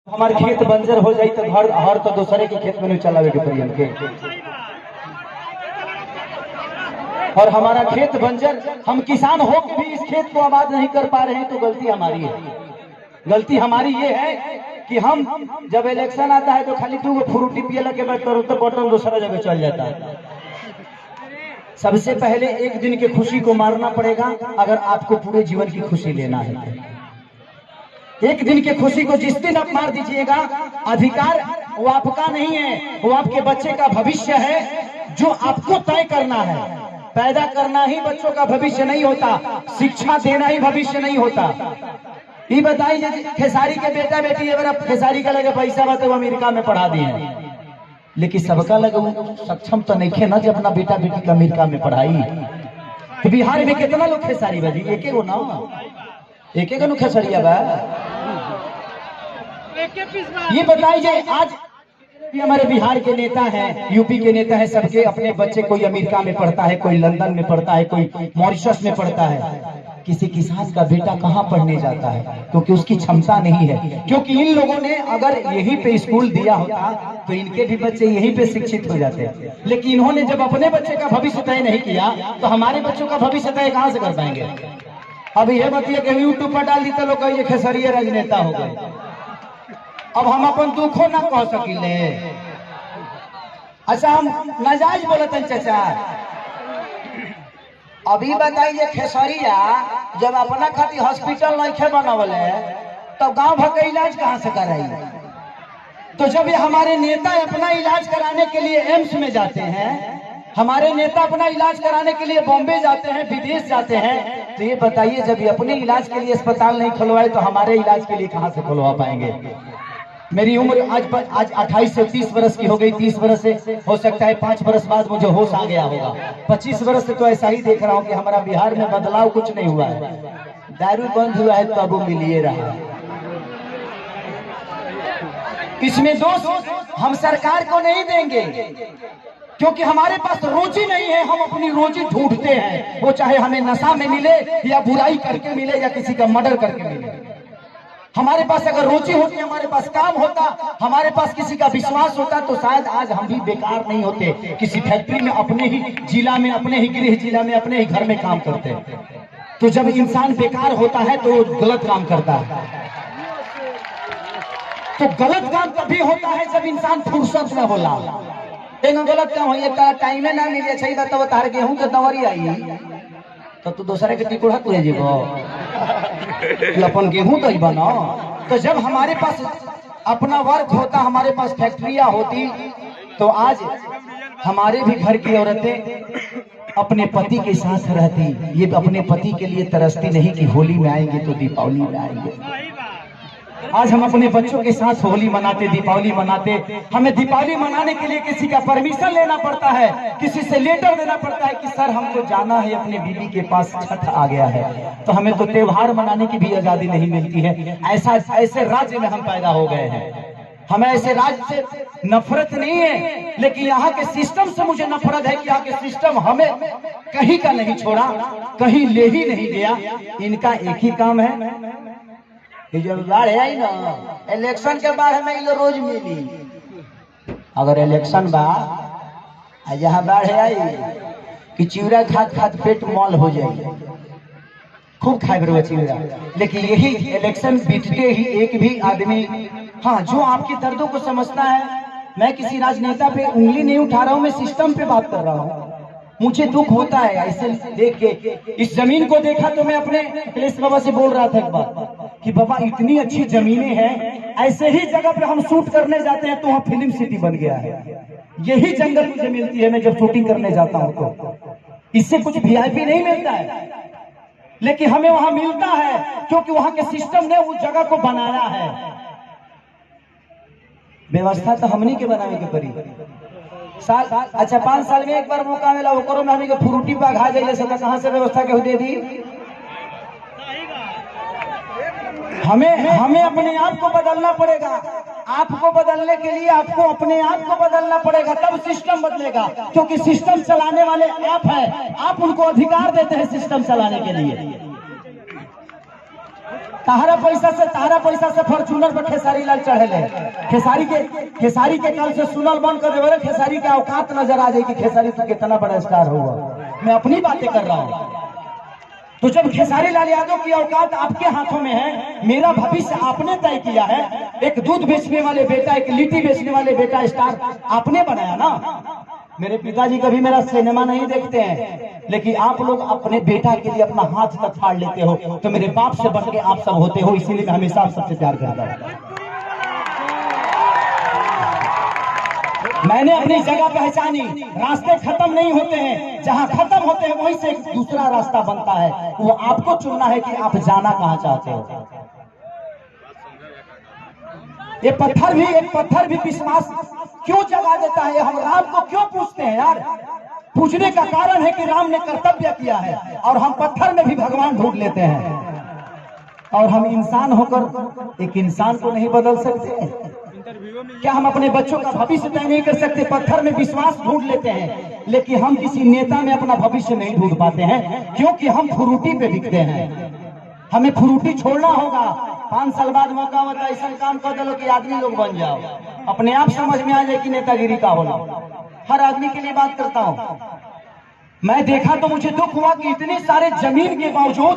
हमारे खेत बंजर हो जाए तो घर हर तो दूसरे के खेत में नहीं चलावे के पड़ी हमके। और हमारा खेत बंजर, हम किसान हो के भी इस खेत को आबाद नहीं कर पा रहे हैं, तो गलती हमारी है। गलती हमारी ये है कि हम जब इलेक्शन आता है तो खाली 2 फ्रूटी पियला के बाद तुरंत बटन दूसरा जगह चल जाता है। सबसे पहले एक दिन की खुशी को मारना पड़ेगा अगर आपको पूरे जीवन की खुशी लेना है। एक दिन की खुशी को जिस दिन आप मार दीजिएगा, अधिकार वो आपका नहीं है, वो आपके बच्चे का भविष्य है जो आपको तय करना है। पैदा करना ही बच्चों का भविष्य नहीं होता, शिक्षा देना ही भविष्य नहीं होता। ये बताइए खेसारी के बेटा बेटी अगर आप खेसारी का लगे पैसा बा तो अमेरिका में पढ़ा दिए, लेकिन सबका लगे सक्षम तो नहीं खे ना जो अपना बेटा बेटी का अमेरिका में पढ़ाई। तो बिहार में कितना लोग खेसारी बाजी, एक गो ना, एक खेसरिया बा। ये बताइए आज हमारे बिहार के नेता हैं, यूपी के नेता हैं, सबके अपने बच्चे कोई अमेरिका में पढ़ता है, कोई लंदन में पढ़ता है, कोई मॉरिशस में पढ़ता है। किसी किसान का बेटा कहाँ पढ़ने जाता है? क्योंकि उसकी क्षमता नहीं है। क्योंकि इन लोगों ने अगर यहीं पे स्कूल दिया होता तो इनके भी बच्चे यहीं पे शिक्षित हो जाते। लेकिन इन्होंने जब अपने बच्चे का भविष्य तय नहीं किया तो हमारे बच्चों का भविष्य तय कहाँ से कर पाएंगे? अब ये बताइए कि यूट्यूब पर डाल दी तो लोग कहिए खेसरिया राजनेता हो गए। अब हम अपन दुखो ना कह सकिले। अच्छा हम नाजायज बोलते हैं चाचा। अभी बताइए खेसरिया जब अपना खातिर हॉस्पिटल नहीं बनवले तो गांव भर का इलाज कहां से कराई? तो जब ये हमारे नेता अपना इलाज कराने के लिए एम्स में जाते हैं, हमारे नेता अपना इलाज कराने के लिए बॉम्बे जाते हैं, विदेश जाते हैं, तो ये बताइए जब ये अपने इलाज के लिए अस्पताल नहीं खुलवाए तो हमारे इलाज के लिए कहां से खुलवा पाएंगे? मेरी उम्र आज 28 से 30 वर्ष की हो गई। 30 वर्ष से हो सकता है 5 वर्ष बाद मुझे होश आ गया होगा। 25 वर्ष से तो ऐसा ही देख रहा हूँ कि हमारा बिहार में बदलाव कुछ नहीं हुआ है। दारू बंद हुआ है तो अब मिलिए रहा है। इसमें दोष हम सरकार को नहीं देंगे, क्योंकि हमारे पास रोजी नहीं है। हम अपनी रोजी ढूंढते हैं, वो चाहे हमें नशा में मिले या बुराई करके मिले या किसी का मर्डर करके मिले। हमारे पास अगर रोजी होती, हमारे पास काम होता, हमारे पास किसी का विश्वास होता, तो शायद आज हम भी बेकार नहीं होते। किसी फैक्ट्री में अपने ही जिला में, अपने ही गृह जिला में, अपने ही घर में काम करते। तो जब इंसान बेकार होता है तो गलत काम करता है। तो गलत काम तभी होता है जब इंसान फुर्सत में होला। गलत काम हो टाइम ना मिले। सही बात तार गेहूं के दवरी आई तो तू दूसरे के टिकोड़ा तुझे जीवो अपन गेहूं तो बना। तो जब हमारे पास अपना वर्क होता, हमारे पास फैक्ट्रियां होती, तो आज हमारे भी घर की औरतें अपने पति के साथ रहती। ये अपने पति के लिए तरसती नहीं कि होली में आएंगे तो दीपावली में आएंगे। आज हम अपने बच्चों के साथ होली मनाते, दीपावली मनाते। हमें दीपावली मनाने के लिए किसी का परमिशन लेना पड़ता है, किसी से लेटर देना पड़ता है कि सर हमको जाना है, अपने बीवी के पास छठ आ गया है। तो हमें तो त्योहार मनाने की भी आजादी नहीं मिलती है। ऐसे राज्य में हम पैदा हो गए हैं। हमें ऐसे राज्य से नफरत नहीं है, लेकिन यहाँ के सिस्टम से मुझे नफरत है कि यहाँ के सिस्टम हमें कहीं का नहीं छोड़ा, कहीं ले ही नहीं गया। इनका एक ही काम है, जब बाढ़ आई ना, इलेक्शन के बाद हमें ये रोज मिली। अगर इलेक्शन बा जहाँ बाढ़ आई कि चिवड़ा खाद खाद पेट मॉल हो जाए, खूब खाए बरुआ चिवड़ा। लेकिन यही इलेक्शन बीतते ही एक भी आदमी, हाँ, जो आपके दर्दों को समझता है। मैं किसी राजनेता पे उंगली नहीं उठा रहा हूँ, मैं सिस्टम पे बात कर रहा हूँ। मुझे दुख होता है ऐसे देख के। इस जमीन को देखा तो मैं अपने अखिलेश बाबा से बोल रहा था एक बार कि बाबा इतनी अच्छी जमीनें हैं, ऐसे ही जगह पे हम शूट करने जाते हैं तो वहाँ फिल्म सिटी बन गया है। यही जंगल मुझे मिलती है मैं जब शूटिंग करने जाता हूँ, तो इससे कुछ वीआईपी नहीं मिलता है, लेकिन हमें वहां मिलता है क्योंकि वहां के सिस्टम ने उस जगह को बनाया है। व्यवस्था तो हमनी के बनावे के पड़ी। साल अच्छा 5 साल में एक बार मौका मिला, वो में हमें फ्रूटी पे घा जाइए सब कहां से व्यवस्था के दे दी। हमें अपने आप को बदलना पड़ेगा। आपको बदलने के लिए आपको अपने आप को बदलना पड़ेगा, तब सिस्टम बदलेगा। क्योंकि सिस्टम चलाने वाले आप हैं, आप उनको अधिकार देते हैं सिस्टम चलाने के लिए। तारा पैसा से फॉर्चूनर पर खेसारी लाल चढ़े। खेसारी के काल से सुनल बंद कर देवे। खेसारी के औकात नजर आ जाए कि खेसारी तो कितना बड़ा स्टार हुआ। मैं अपनी बातें कर रहा हूँ। तो जब खेसारी लाल यादव की औकात आपके हाथों में है, मेरा भविष्य आपने तय किया है। एक दूध बेचने वाले बेटा, एक लिट्टी बेचने वाले बेटा स्टार आपने बनाया ना। मेरे पिताजी कभी मेरा सिनेमा नहीं देखते हैं, लेकिन आप लोग अपने बेटा के लिए अपना हाथ तक फाड़ लेते हो। तो मेरे बाप से बढ़ के आप सब होते हो, इसीलिए मैं हमेशा आप सबसे प्यार करता हूँ। मैंने अपनी जगह पहचानी। रास्ते खत्म नहीं होते हैं, जहां खत्म होते हैं वहीं से एक दूसरा रास्ता बनता है। वो आपको चुनना है कि आप जाना कहां चाहते हो। एक पत्थर भी विश्वास क्यों जगा देता है। हम राम को क्यों पूछते हैं यार? पूछने का कारण है कि राम ने कर्तव्य किया है, और हम पत्थर में भी भगवान ढूंढ लेते हैं। और हम इंसान होकर एक इंसान को नहीं बदल सकते। क्या हम अपने बच्चों का भविष्य तय नहीं कर सकते? पत्थर में विश्वास ढूंढ लेते हैं, लेकिन हम किसी नेता में अपना भविष्य नहीं ढूंढ पाते हैं, क्योंकि हम फ्रूटी पे बिकते हैं। हमें फ्रूटी छोड़ना होगा। 5 साल बाद मौका होता है, ऐसा काम कर दो कि आदमी लोग बन जाओ। अपने आप समझ में आ जाए कि नेतागिरी का होला। हर आदमी के लिए बात करता हूँ। मैं देखा तो मुझे दुख हुआ कि इतने सारे जमीन के बावजूद,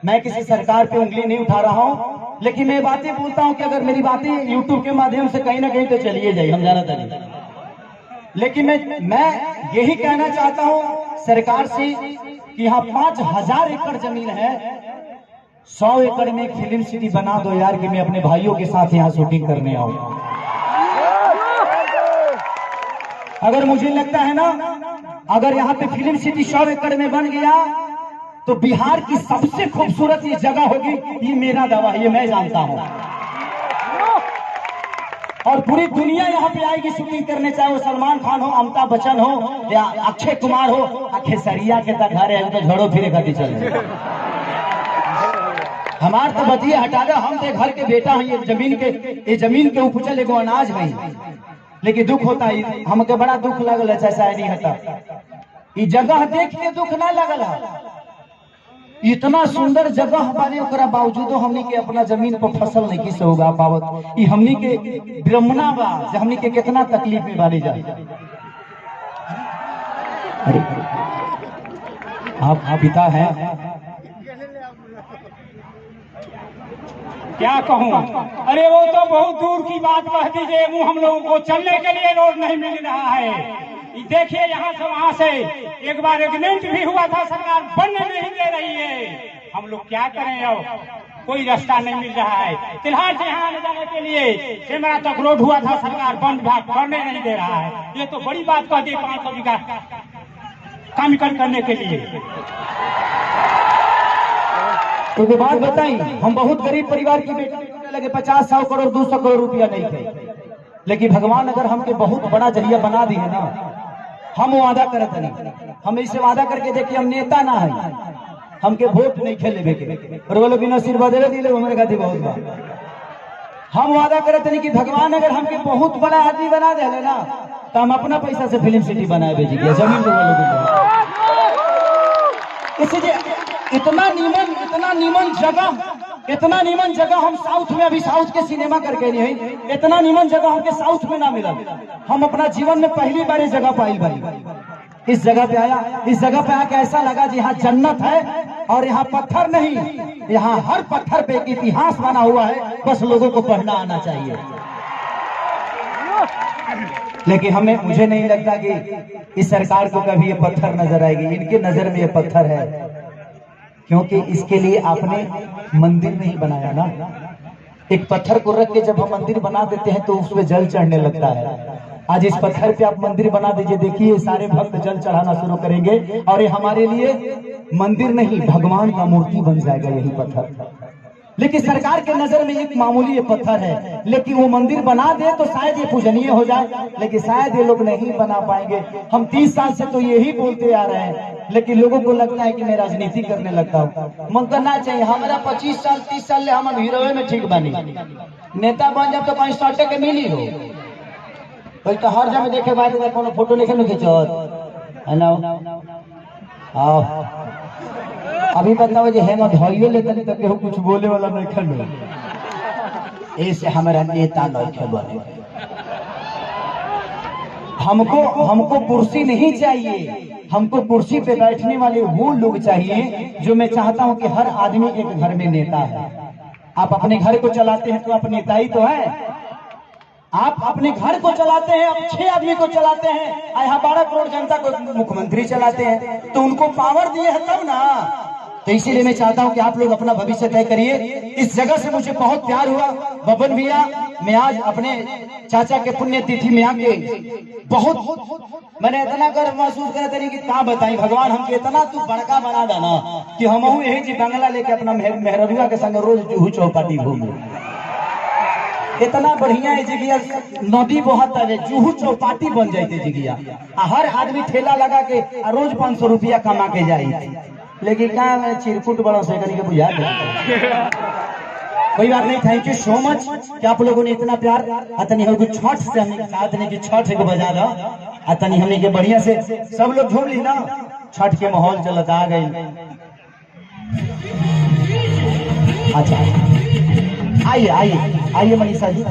मैं किसी सरकार पे उंगली नहीं उठा रहा हूं, लेकिन मैं बातें बोलता हूं कि अगर मेरी बातें यूट्यूब के माध्यम से कहीं ना कहीं तो चलिए जाए, हम जाना चाहिए। लेकिन मैं यही कहना चाहता हूं सरकार से कि यहाँ 5000 एकड़ जमीन है। 100 एकड़ में एक फिल्म सिटी बना दो यार, कि मैं अपने भाइयों के साथ यहाँ शूटिंग करने आऊं। अगर मुझे लगता है ना, अगर यहाँ पे फिल्म सिटी 100 एकड़ में बन गया तो बिहार की सबसे खूबसूरत ये जगह होगी। ये मेरा दावा है, ये मैं जानता हूं। और पूरी दुनिया यहाँ पे आएगी शूटिंग करने, चाहे वो सलमान खान हो, अमिताभ बच्चन हो, या अक्षय कुमार हो। खेसरिया के तक घर है तो झड़ो फिरे खाती चले। हमार तो बतिया हटा दे, हम तो घर के बेटा हैं। ये जमीन के उपजल एगो अनाज है। लेकिन दुख होता है, हमके बड़ा दुख लगल है। ऐसा नहीं हटा, ये जगह देख के दुख ना लगल है। इतना सुंदर जगह बाने, ओकरा बावजूदो हमनी के अपना जमीन पर फसल नहीं किसे होगा पावत। ये हमनी के ब्रह्मणा बा, हमनी के कितना तकलीफ में बानी जाए। आप पिता हैं, क्या कहूँ? अरे वो तो बहुत दूर की बात कह दीजिए। वो हम लोगों को चलने के लिए रोड नहीं मिल रहा है। देखिए यहाँ से वहाँ से एक बार एग्रीमेंट भी हुआ था, सरकार बनने नहीं दे रही है। हम लोग क्या करें? अब कोई रास्ता नहीं मिल रहा है। तिल्हार से यहाँ आने जाने के लिए सेमरा तक रोड हुआ था, सरकार बन भाग करने नहीं दे रहा है। ये तो बड़ी बात कह दी 500 बीघा काम करने के लिए। तो बात बताई, हम बहुत गरीब परिवार की बेटी लगे 50-100 करोड़ 200 करोड़ रुपया नहीं थे, लेकिन भगवान अगर हमके बहुत बड़ा जरिया बना दिए ना, हम वादा करते नहीं। हम इसे वादा करके देखिए, हम नेता ना है, हमके वोट नहीं खेले के, और वो लोग नसीब बदले दिले हमारे खातिर बहुत बा। हम वादा करते नहीं कि भगवान अगर हमके बहुत बड़ा आदमी बना दे ना, तो हम अपना पैसा से फिल्म सिटी बनाए भेजिए, जमीन को इसलिए इतना नीमन जगह हम साउथ में, अभी साउथ के सिनेमा करके नहीं है, इतना नीमन जगह हमके साउथ में ना मिला। हम अपना जीवन में पहली बार इस जगह पे आई भाई। इस जगह पे आया, इस जगह पे आके ऐसा लगा जी यहाँ जन्नत है। और यहाँ पत्थर नहीं, यहाँ हर पत्थर पे एक इतिहास बना हुआ है, बस लोगों को पढ़ना आना चाहिए। लेकिन मुझे नहीं लगता कि इस सरकार को कभी ये पत्थर नजर आएगी। इनके नजर में ये पत्थर है, क्योंकि इसके लिए आपने मंदिर नहीं बनाया ना। एक पत्थर को रख के जब हम मंदिर बना देते हैं तो उसमें जल चढ़ने लगता है। आज इस पत्थर पे आप मंदिर बना दीजिए, देखिए सारे भक्त जल चढ़ाना शुरू करेंगे, और ये हमारे लिए मंदिर नहीं, भगवान का मूर्ति बन जाएगा यही पत्थर। लेकिन सरकार के नजर में एक मामूली ये पत्थर है, लेकिन वो मंदिर बना दे तो शायद ये पूजनीय हो जाए, लेकिन शायद ये लोग नहीं बना पाएंगे। हम 30 साल से तो यही बोलते आ रहे हैं, लेकिन लोगों को लगता है कि मैं राजनीति करने लगता हूँ। मन करना चाहिए, हमारा 25 साल 30 साल हम हीरो में ठीक बनी, नेता बन जाए तो कहीं सटे के मिली हो। तो हर जगह देखे बाद कोनो फोटो लेके न खींचो, अभी बताओ जे हेमा धइयो ले तनी तक केहू कुछ बोले वाला नहीं खलो ऐसे हमारा नेता नहीं बने। हमको कुर्सी नहीं चाहिए, हमको कुर्सी पे बैठने वाले वो लोग चाहिए जो मैं चाहता हूं कि हर आदमी एक घर में नेता है। आप अपने घर को चलाते हैं तो आप नेता ही तो है। आप अपने घर को चलाते हैं, आप 6 आदमी को चलाते हैं, यहाँ 12 करोड़ जनता को मुख्यमंत्री चलाते हैं, तो उनको पावर दिए है तब ना। तो इसीलिए मैं चाहता हूं कि आप लोग अपना भविष्य तय करिए। इस जगह से मुझे बहुत प्यार हुआ बबन भैया। मैं आज अपने चाचा के पुण्यतिथि में आके बहुत मैंने इतना गर्व महसूस करा तरी कि क्या बताई भगवान हमके इतना तू बड़का बना देना कि हम यही जी बंगला लेके अपना मेहरुआ के संग रोज जूहू चौपाटी घूमू। इतना बढ़िया है जगिया, नदी बहुत है, जूहू चौपाटी बन जाती जगिया। हर आदमी ठेला लगा के रोज 500 रुपया कमा के जाए। लेकिन क्या चिरकुट बड़ा से करके बुझा कोई बात नहीं। थैंक यू सो मच कि आप लोगों ने इतना प्यार अतनी हो छठ से हमने साथ ने कि छठ को बजा दो अतनी हमने के बढ़िया से सब लोग झूम ली ना। छठ के माहौल चलता आ गई। अच्छा आइए आइए आइए मनीषा जी।